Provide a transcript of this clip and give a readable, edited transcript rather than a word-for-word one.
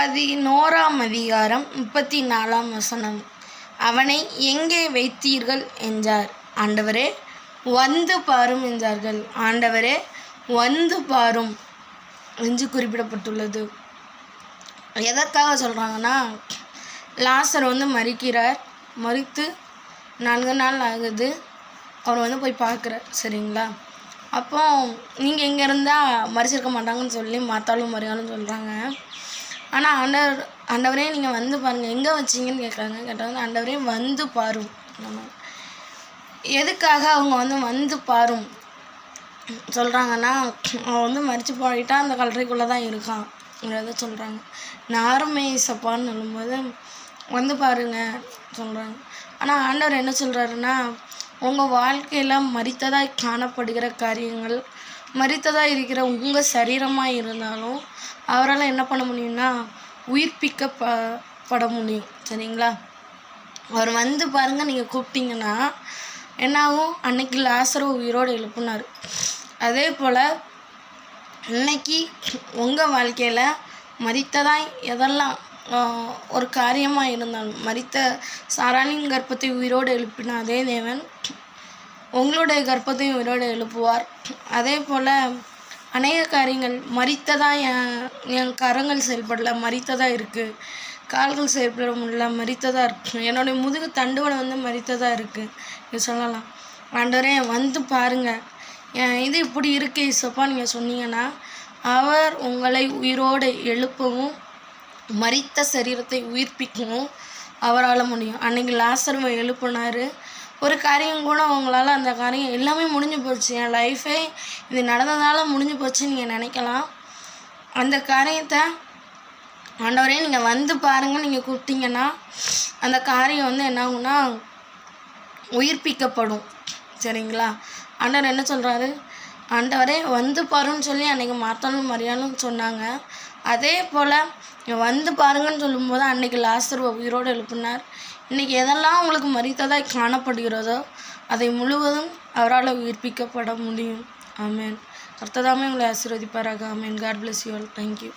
11ஆம் அதிகாரம் 34ஆம் வசனம். அவனை எங்கே வைத்தீர்கள் என்றார். ஆண்டவரே வந்து பாரும் என்றார்கள். ஆண்டவரே வந்து பாரும் என்று குறிப்பிடப்பட்டுள்ளது. எதற்காக சொல்கிறாங்கன்னா, லாசர் மரிக்கிறார். மரித்து 4 நாள் ஆகுது. அவர் போய் பார்க்குறார். சரிங்களா? அப்போ நீங்கள் எங்கே இருந்தால் மறிச்சிருக்க மாட்டாங்கன்னு சொல்லி மாத்தாலும் மரியாலும் சொல்கிறாங்க. ஆனால் ஆண்டவரே நீங்கள் வந்து பாருங்கள், எங்கே வச்சிங்கன்னு கேட்குறாங்க. கேட்டால் ஆண்டவரே வந்து பாரும். எதுக்காக அவங்க வந்து பாரும் சொல்கிறாங்கன்னா, அவன் மறித்து போயிட்டா அந்த கல்லறைக்குள்ளே தான் இருக்கான் அப்படின்றத சொல்கிறாங்க. நாருமே சப்பான்னு சொல்லும்போது வந்து பாருங்க சொல்கிறாங்க. ஆனால் ஆண்டவர் என்ன சொல்கிறாருன்னா, உங்கள் வாழ்க்கையில் மரித்ததாய் காணப்படுகிற காரியங்கள், மரித்ததாக இருக்கிற உங்கள் சரீரமாக இருந்தாலும் அவரால் என்ன பண்ண முடியும்னா உயிர்ப்பிக்கப்பட முடியும். சரிங்களா? அவர் வந்து பாருங்கள், நீங்கள் கூப்பிட்டீங்கன்னா என்னாகும்? அன்னைக்கு லாசரை உயிரோடு எழுப்புனார். அதே போல் இன்னைக்கு உங்கள் வாழ்க்கையில் மரித்ததாய் எதெல்லாம் ஒரு காரியமாக இருந்தாலும், மரித்த சாராளின் கர்ப்பத்தை உயிரோடு எழுப்பின அதே தேவன் உங்களுடைய கர்ப்பத்தையும் உயிரோடு எழுப்புவார். அதே போல் அநேக காரியங்கள் மரித்ததாக என் கரங்கள் செயல்படல, மரித்ததாக இருக்குது. கால்கள் செயல்பட முடியல, மரித்ததாக இருக்குது. என்னுடைய முதுகு தண்டுவடை மரித்ததாக இருக்குது. இது சொல்லலாம். ஆண்டவரே வந்து பாருங்கள், இது இப்படி இருக்கு இசப்பா நீங்கள் சொன்னீங்கன்னா அவர் உங்களை உயிரோடு எழுப்பவும் மரித்த சரீரத்தை உயிர்ப்பிக்கவும் அவரால் முடியும். அன்றைக்கி லாசருவை எழுப்பினார். ஒரு காரியம் கூட உங்களால், அந்த காரியம் எல்லாமே முடிஞ்சு போச்சு, என் லைஃபே இது நடந்ததால் முடிஞ்சு போச்சுன்னு நீங்கள் நினைக்கலாம். அந்த காரியத்தை ஆண்டவரே நீங்கள் வந்து பாருங்கள் நீங்கள் கூப்பிட்டீங்கன்னா அந்த காரியம் என்ன ஆகும்னா உயிர்ப்பிக்கப்படும். சரிங்களா? ஆண்டவர் என்ன சொல்கிறாரு? ஆண்டவரே வந்து பாருன்னு சொல்லி அன்றைக்கி மார்த்தாலும் மரியாளும் சொன்னாங்க. அதே போல் வந்து பாருங்கன்னு சொல்லும்போது அன்றைக்கி லாசருவை உயிரோடு எழுப்பினார். இன்றைக்கி எதெல்லாம் உங்களுக்கு மரித்ததாய் காணப்படுகிறதோ அதை முழுவதும் அவரால் உயிர்ப்பிக்கப்பட முடியும். ஆமேன். கர்த்தர் தாமே உங்களை ஆசீர்வதிப்பாராக. ஆமேன். God bless you all. Thank you.